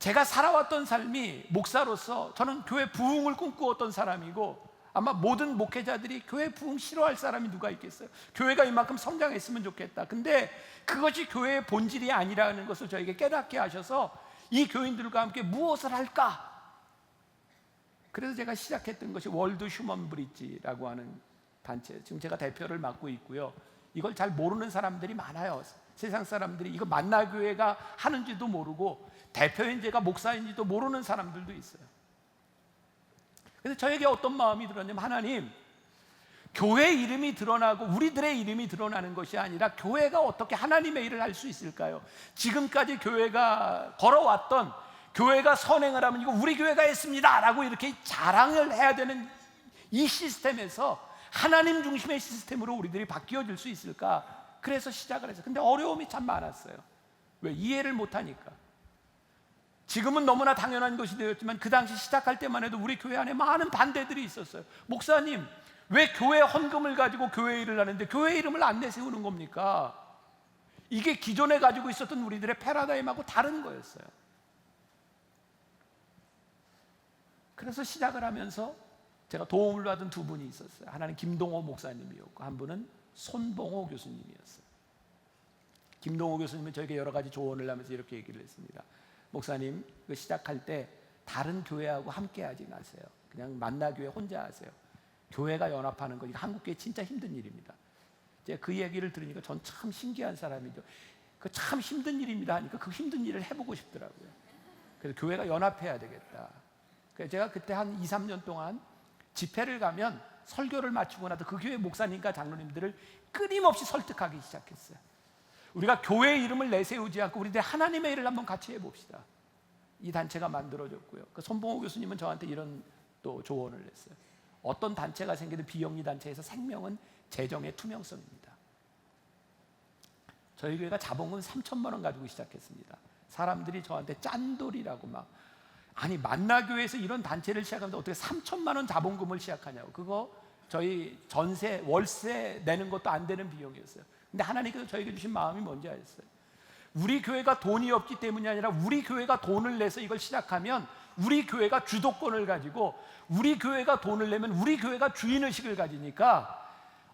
제가 살아왔던 삶이 목사로서 저는 교회 부흥을 꿈꾸었던 사람이고, 아마 모든 목회자들이 교회 부흥 싫어할 사람이 누가 있겠어요? 교회가 이만큼 성장했으면 좋겠다. 근데 그것이 교회의 본질이 아니라는 것을 저에게 깨닫게 하셔서 이 교인들과 함께 무엇을 할까? 그래서 제가 시작했던 것이 월드 휴먼 브리지라고 하는 단체, 지금 제가 대표를 맡고 있고요. 이걸 잘 모르는 사람들이 많아요. 세상 사람들이 이거 만나교회가 하는지도 모르고 대표인 제가 목사인지도 모르는 사람들도 있어요. 그래서 저에게 어떤 마음이 들었냐면, 하나님, 교회 이름이 드러나고 우리들의 이름이 드러나는 것이 아니라 교회가 어떻게 하나님의 일을 할 수 있을까요? 지금까지 교회가 걸어왔던, 교회가 선행을 하면 이거 우리 교회가 했습니다 라고 이렇게 자랑을 해야 되는 이 시스템에서 하나님 중심의 시스템으로 우리들이 바뀌어질 수 있을까? 그래서 시작을 했어요. 근데 어려움이 참 많았어요. 왜? 이해를 못하니까. 지금은 너무나 당연한 것이 되었지만 그 당시 시작할 때만 해도 우리 교회 안에 많은 반대들이 있었어요. 목사님, 왜 교회 헌금을 가지고 교회 일을 하는데 교회 이름을 안 내세우는 겁니까? 이게 기존에 가지고 있었던 우리들의 패러다임하고 다른 거였어요. 그래서 시작을 하면서 제가 도움을 받은 두 분이 있었어요. 하나는 김동호 목사님이었고 한 분은 손봉호 교수님이었어요. 김동호 교수님은 저에게 여러 가지 조언을 하면서 이렇게 얘기를 했습니다. 목사님, 그 시작할 때 다른 교회하고 함께 하지 마세요. 그냥 만나교회 혼자 하세요. 교회가 연합하는 거, 이거 한국교회 진짜 힘든 일입니다. 제가 그 얘기를 들으니까 전 참 신기한 사람이죠. 그 참 힘든 일입니다 하니까 그 힘든 일을 해보고 싶더라고요. 그래서 교회가 연합해야 되겠다. 그래서 제가 그때 한 2, 3년 동안 집회를 가면 설교를 마치고 나서 그 교회 목사님과 장로님들을 끊임없이 설득하기 시작했어요. 우리가 교회 이름을 내세우지 않고 우리들 하나님의 일을 한번 같이 해봅시다. 이 단체가 만들어졌고요. 그 손봉호 교수님은 저한테 이런 또 조언을 했어요. 어떤 단체가 생기든 비영리 단체에서 생명은 재정의 투명성입니다. 저희 교회가 자본금 3천만 원 가지고 시작했습니다. 사람들이 저한테 짠돌이라고 막, 아니 만나교회에서 이런 단체를 시작하는데 어떻게 3천만 원 자본금을 시작하냐고. 그거 저희 전세, 월세 내는 것도 안 되는 비용이었어요. 근데 하나님께서 저에게 주신 마음이 뭔지 아셨어요? 우리 교회가 돈이 없기 때문이 아니라 우리 교회가 돈을 내서 이걸 시작하면 우리 교회가 주도권을 가지고 우리 교회가 돈을 내면 우리 교회가 주인의식을 가지니까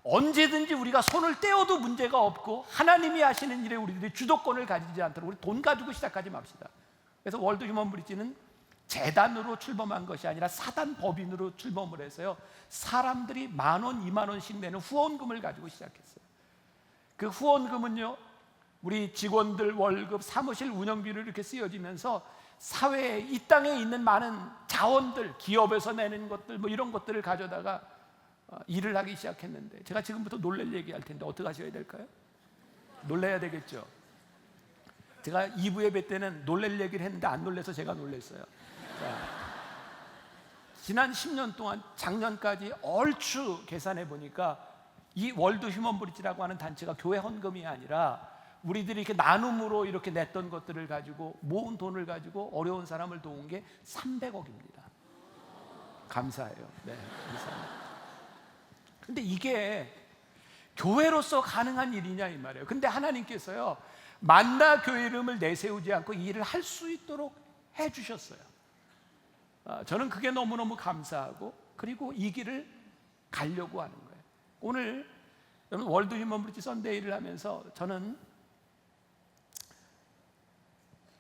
언제든지 우리가 손을 떼어도 문제가 없고 하나님이 하시는 일에 우리들이 주도권을 가지지 않도록 우리 돈 가지고 시작하지 맙시다. 그래서 월드 휴먼 브릿지는 재단으로 출범한 것이 아니라 사단 법인으로 출범을 해서요, 사람들이 10,000원, 20,000원씩 내는 후원금을 가지고 시작했어요. 그 후원금은요, 우리 직원들 월급, 사무실 운영비로 이렇게 쓰여지면서 사회에, 이 땅에 있는 많은 자원들, 기업에서 내는 것들 뭐 이런 것들을 가져다가 일을 하기 시작했는데, 제가 지금부터 놀랄 얘기할 텐데 어떻게 하셔야 될까요? 놀라야 되겠죠. 제가 2부 예배 때는 놀랄 얘기를 했는데 안 놀라서 제가 놀랐어요. 자, 지난 10년 동안 작년까지 얼추 계산해 보니까 이 월드 휴먼 브릿지라고 하는 단체가 교회 헌금이 아니라 우리들이 이렇게 나눔으로 이렇게 냈던 것들을 가지고 모은 돈을 가지고 어려운 사람을 도운 게 300억입니다. 감사해요. 네, 감사합니다. 근데 이게 교회로서 가능한 일이냐 이 말이에요. 근데 하나님께서요, 만나 교회 이름을 내세우지 않고 이 일을 할 수 있도록 해주셨어요. 저는 그게 너무너무 감사하고, 그리고 이 길을 가려고 하는 거예요. 오늘 여러분 월드 휴먼 브릿지 선데이를 하면서 저는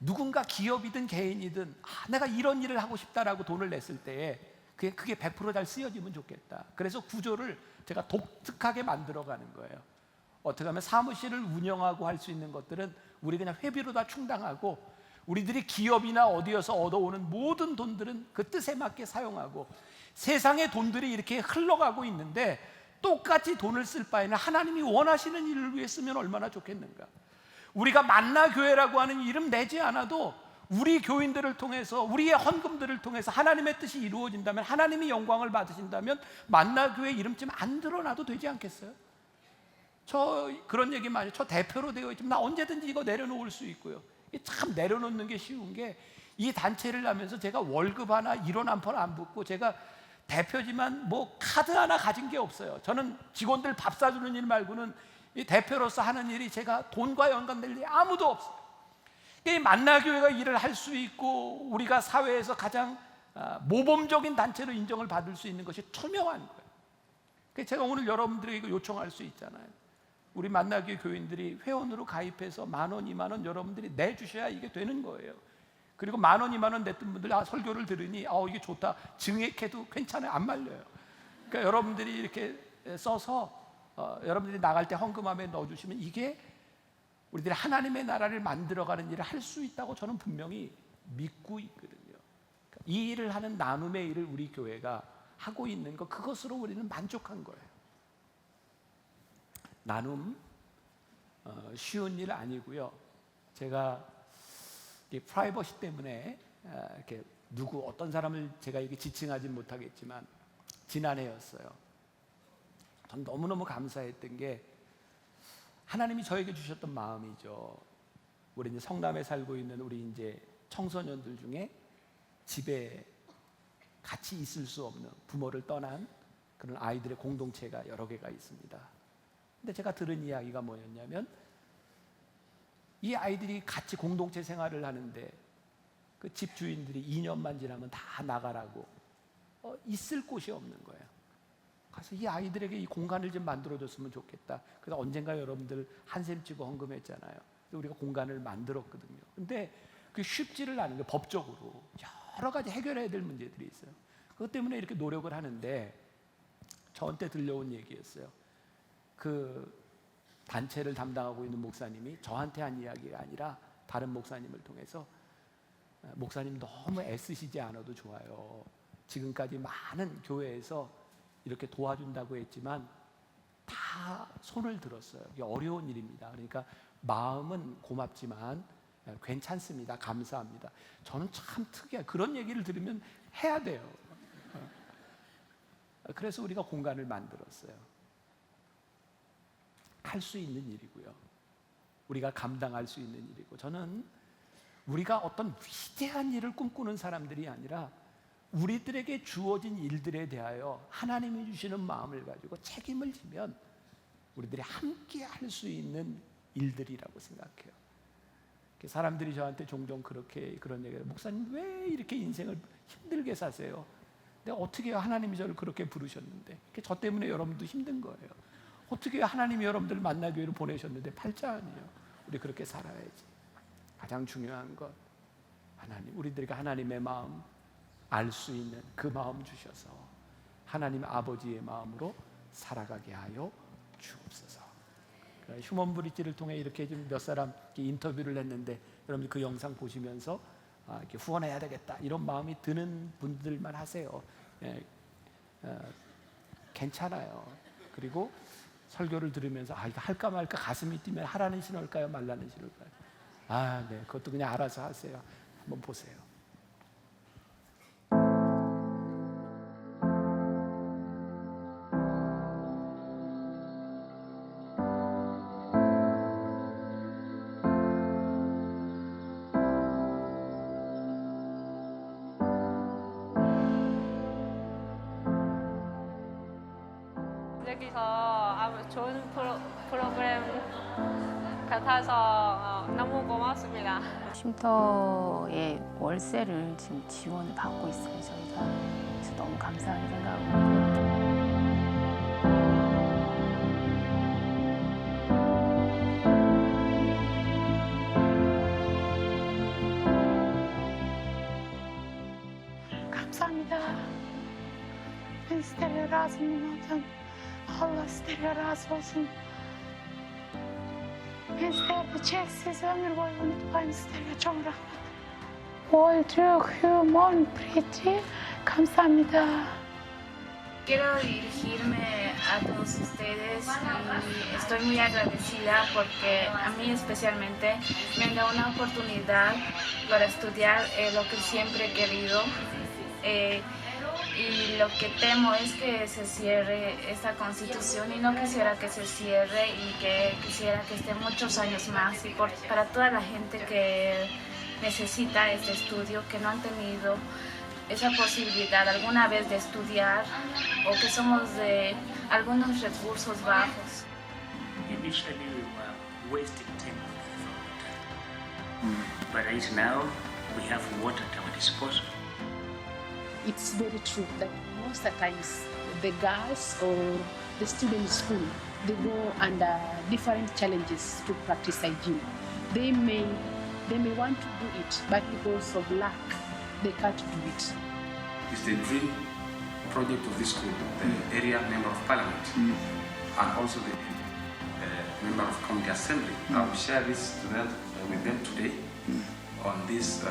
누군가 기업이든 개인이든 내가 이런 일을 하고 싶다라고 돈을 냈을 때에 그게 100% 잘 쓰여지면 좋겠다. 그래서 구조를 제가 독특하게 만들어가는 거예요. 어떻게 하면 사무실을 운영하고 할 수 있는 것들은 우리 그냥 회비로 다 충당하고, 우리들이 기업이나 어디에서 얻어오는 모든 돈들은 그 뜻에 맞게 사용하고, 세상의 돈들이 이렇게 흘러가고 있는데 똑같이 돈을 쓸 바에는 하나님이 원하시는 일을 위해 쓰면 얼마나 좋겠는가. 우리가 만나교회라고 하는 이름 내지 않아도 우리 교인들을 통해서, 우리의 헌금들을 통해서 하나님의 뜻이 이루어진다면, 하나님이 영광을 받으신다면 만나교회 이름쯤 안 드러나도 되지 않겠어요? 저 그런 얘기 많이, 저 대표로 되어 있지만 나 언제든지 이거 내려놓을 수 있고요. 참 내려놓는 게 쉬운 게, 이 단체를 하면서 제가 월급 하나 1원 한 푼 안 붙고, 제가 대표지만 뭐 카드 하나 가진 게 없어요. 저는 직원들 밥 사주는 일 말고는 이 대표로서 하는 일이 제가 돈과 연관될 일이 아무도 없어요. 이 만나교회가 일을 할 수 있고 우리가 사회에서 가장 모범적인 단체로 인정을 받을 수 있는 것이 투명한 거예요. 그래서 제가 오늘 여러분들에게 이거 요청할 수 있잖아요. 우리 만나교회 교인들이 회원으로 가입해서 10,000원, 20,000원 여러분들이 내주셔야 이게 되는 거예요. 그리고 10,000원, 20,000원 냈던 분들 설교를 들으니 이게 좋다, 증액해도 괜찮아요, 안 말려요. 그러니까 여러분들이 이렇게 써서 여러분들이 나갈 때 헌금함에 넣어주시면 이게 우리들이 하나님의 나라를 만들어가는 일을 할 수 있다고 저는 분명히 믿고 있거든요. 이 일을 하는 나눔의 일을 우리 교회가 하고 있는 것, 그것으로 우리는 만족한 거예요. 나눔 쉬운 일 아니고요. 제가 프라이버시 때문에 이렇게 어떤 사람을 제가 이렇게 지칭하지 못하겠지만 지난해였어요. 전 너무너무 감사했던 게 하나님이 저에게 주셨던 마음이죠. 우리 이제 성남에 살고 있는 우리 이제 청소년들 중에 집에 같이 있을 수 없는 부모를 떠난 그런 아이들의 공동체가 여러 개가 있습니다. 근데 제가 들은 이야기가 뭐였냐면 이 아이들이 같이 공동체 생활을 하는데 그 집 주인들이 2년만 지나면 다 나가라고 있을 곳이 없는 거예요. 그래서 이 아이들에게 이 공간을 좀 만들어줬으면 좋겠다. 그래서 언젠가 여러분들 한샘 치고 헌금했잖아요. 그래서 우리가 공간을 만들었거든요. 근데 그게 쉽지를 않은 거예요. 법적으로 여러 가지 해결해야 될 문제들이 있어요. 그것 때문에 이렇게 노력을 하는데 저한테 들려온 얘기였어요. 그 단체를 담당하고 있는 목사님이 저한테 한 이야기가 아니라 다른 목사님을 통해서 목사님 너무 애쓰시지 않아도 좋아요. 지금까지 많은 교회에서 이렇게 도와준다고 했지만 다 손을 들었어요. 이게 어려운 일입니다. 그러니까 마음은 고맙지만 괜찮습니다. 감사합니다. 저는 참 특이해요. 그런 얘기를 들으면 해야 돼요. 그래서 우리가 공간을 만들었어요. 할 수 있는 일이고요. 우리가 감당할 수 있는 일이고, 저는 우리가 어떤 위대한 일을 꿈꾸는 사람들이 아니라 우리들에게 주어진 일들에 대하여 하나님이 주시는 마음을 가지고 책임을 지면 우리들이 함께 할 수 있는 일들이라고 생각해요. 사람들이 저한테 종종 그런 얘기를 해요. 목사님 왜 이렇게 인생을 힘들게 사세요? 내가 어떻게 하나님이 저를 그렇게 부르셨는데 저 때문에 여러분도 힘든 거예요. 어떻게 하나님이 여러분들 만나교회로 보내셨는데 팔자 아니에요. 우리 그렇게 살아야지. 가장 중요한 것 하나님, 우리들에게 하나님의 마음 알 수 있는 그 마음 주셔서 하나님 아버지의 마음으로 살아가게 하여 주옵소서. 휴먼 브릿지를 통해 이렇게 좀 몇 사람 이렇게 인터뷰를 했는데 여러분 그 영상 보시면서 이렇게 후원해야 되겠다 이런 마음이 드는 분들만 하세요. 괜찮아요. 그리고 설교를 들으면서 이거 할까 말까 가슴이 뛰면 하라는 신호일까요? 말라는 신호일까요? 네, 그것도 그냥 알아서 하세요. 한번 보세요. 여기서 아주 좋은 프로그램 같아서 너무 고맙습니다. 쉼터의 월세를 지금 지원을 받고 있어요. 저희가 그래서 너무 감사하게 생각하고 있고요. 감사합니다. Sizlere razı olsun. Allah sizlere razı olsun. Ben sizleri çeksiz ömür boyu unutmayın. Sizlere çok rahmet. World Human Pretty 감사합니다. Quiero dirigirme a todos ustedes y estoy muy agradecida porque a mí especialmente me han dado una oportunidad para estudiar lo que siempre he querido. Y lo que temo es que se cierre esta constitución y no quisiera que se cierre y que quisiera que esté muchos años más y para toda la gente que necesita este estudio, que no han tenido esa posibilidad alguna vez de estudiar o que somos de algunos recursos bajos. Initially we were wasting time with the but right now we have water at our disposal. It's very true that most of the times the girls or the students in school, they go under different challenges to practice hygiene. They may want to do it, but because of lack, they can't do it. It's the dream project of this school, the area member of parliament, and also the member of county assembly. I will share this to them, with them today on this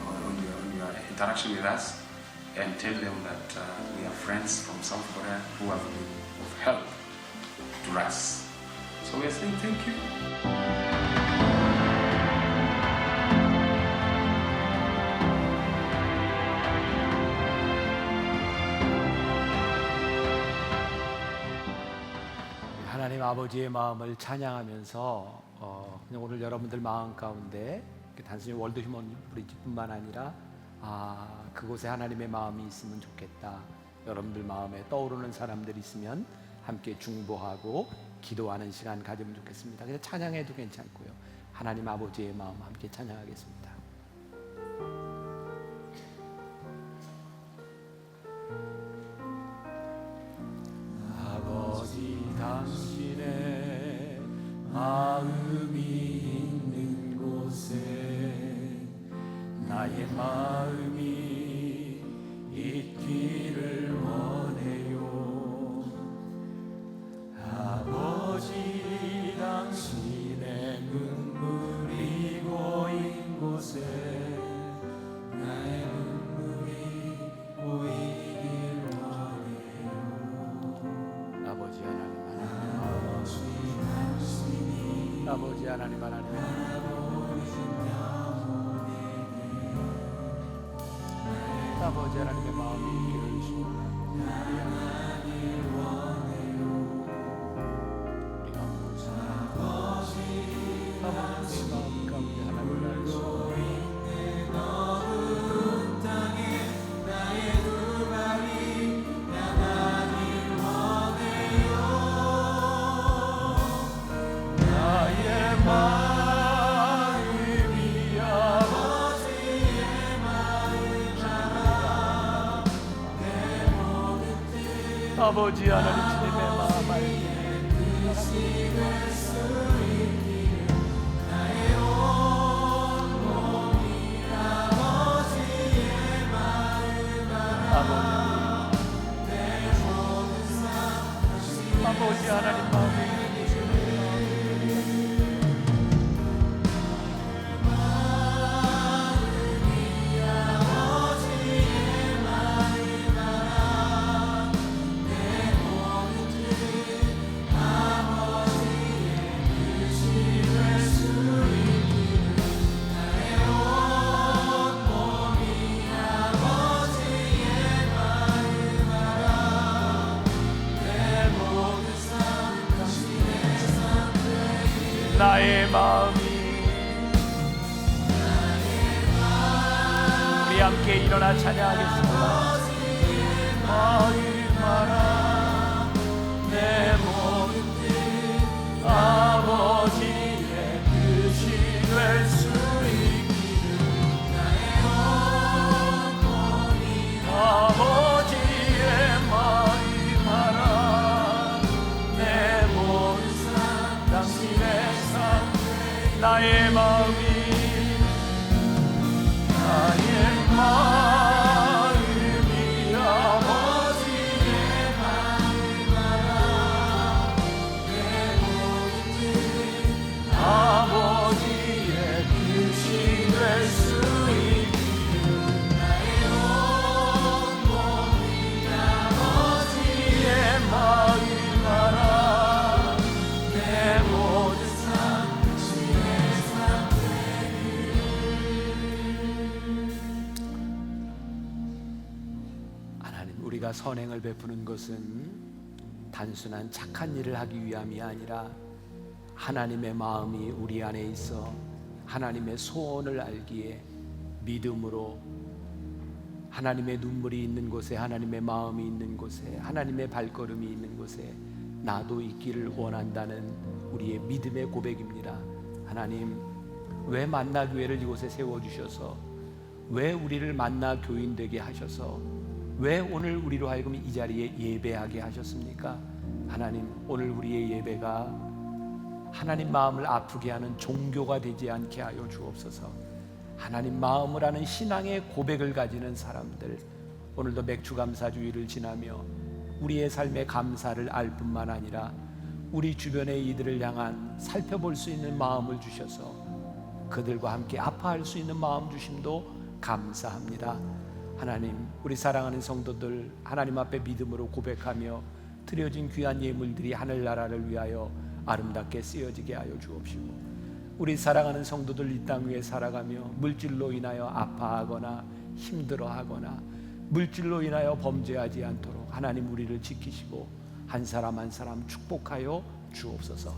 on your interaction with us, and tell them that we are friends from South Korea who have been of help to us. So we are saying thank you. 하나님 아버지의 마음을 찬양하면서 그냥 오늘 여러분들 마음 가운데 단순히 월드 휴먼 브리지뿐만 아니라 그곳에 하나님의 마음이 있으면 좋겠다, 여러분들 마음에 떠오르는 사람들이 있으면 함께 중보하고 기도하는 시간 가지면 좋겠습니다. 그냥 찬양해도 괜찮고요. 하나님 아버지의 마음 함께 찬양하겠습니다. 아버지, 당신의 마음이 있는 곳에 나의 마음이 있기를 원해요. 아버지, 당신의 눈물이 고인 곳에 나의 눈물이 고이길 원해요. 아버지 하나님, 아버지 하나님, 아버지 하나님의 마음이 있기를 주옵소서. 우리가 아버지의 마음 가운데 하나님을 알 수 아버지 하나님, 주님의 마음 알게 아버지 하나님 마음에 나의 마음이 우리 함께 일어나 찬양하겠습니다. 마음아 내 모든 뜻 아버지의 뜻이 될 수 있기를 아버지의 마음 알아 내 모든 삶 당신의 나의 마음이 아버지의 마음 알아 내 모든 뜻 아버지의 뜻이 될 수 있기를 나의 온 몸이 아버지의 마음 알아 내 모든 우리가 선행을 베푸는 것은 단순한 착한 일을 하기 위함이 아니라 하나님의 마음이 우리 안에 있어 하나님의 소원을 알기에 믿음으로 하나님의 눈물이 있는 곳에 하나님의 마음이 있는 곳에 하나님의 발걸음이 있는 곳에 나도 있기를 원한다는 우리의 믿음의 고백입니다. 하나님, 왜 만나교회를 이곳에 세워주셔서 왜 우리를 만나 교인 되게 하셔서 왜 오늘 우리로 하여금 이 자리에 예배하게 하셨습니까? 하나님, 오늘 우리의 예배가 하나님 마음을 아프게 하는 종교가 되지 않게 하여 주옵소서. 하나님 마음을 아는 신앙의 고백을 가지는 사람들, 오늘도 맥주감사주의를 지나며 우리의 삶의 감사를 알 뿐만 아니라 우리 주변의 이들을 향한 살펴볼 수 있는 마음을 주셔서 그들과 함께 아파할 수 있는 마음 주심도 감사합니다. 하나님, 우리 사랑하는 성도들 하나님 앞에 믿음으로 고백하며 드려진 귀한 예물들이 하늘나라를 위하여 아름답게 쓰여지게 하여 주옵시고, 우리 사랑하는 성도들 이 땅 위에 살아가며 물질로 인하여 아파하거나 힘들어하거나 물질로 인하여 범죄하지 않도록 하나님 우리를 지키시고 한 사람 한 사람 축복하여 주옵소서.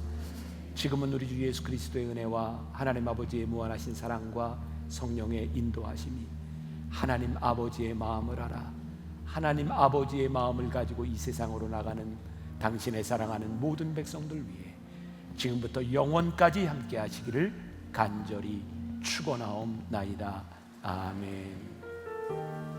지금은 우리 주 예수 그리스도의 은혜와 하나님 아버지의 무한하신 사랑과 성령의 인도하심이 하나님 아버지의 마음을 알아 하나님 아버지의 마음을 가지고 이 세상으로 나가는 당신의 사랑하는 모든 백성들 위해 지금부터 영원까지 함께 하시기를 간절히 축원하옵나이다. 아멘.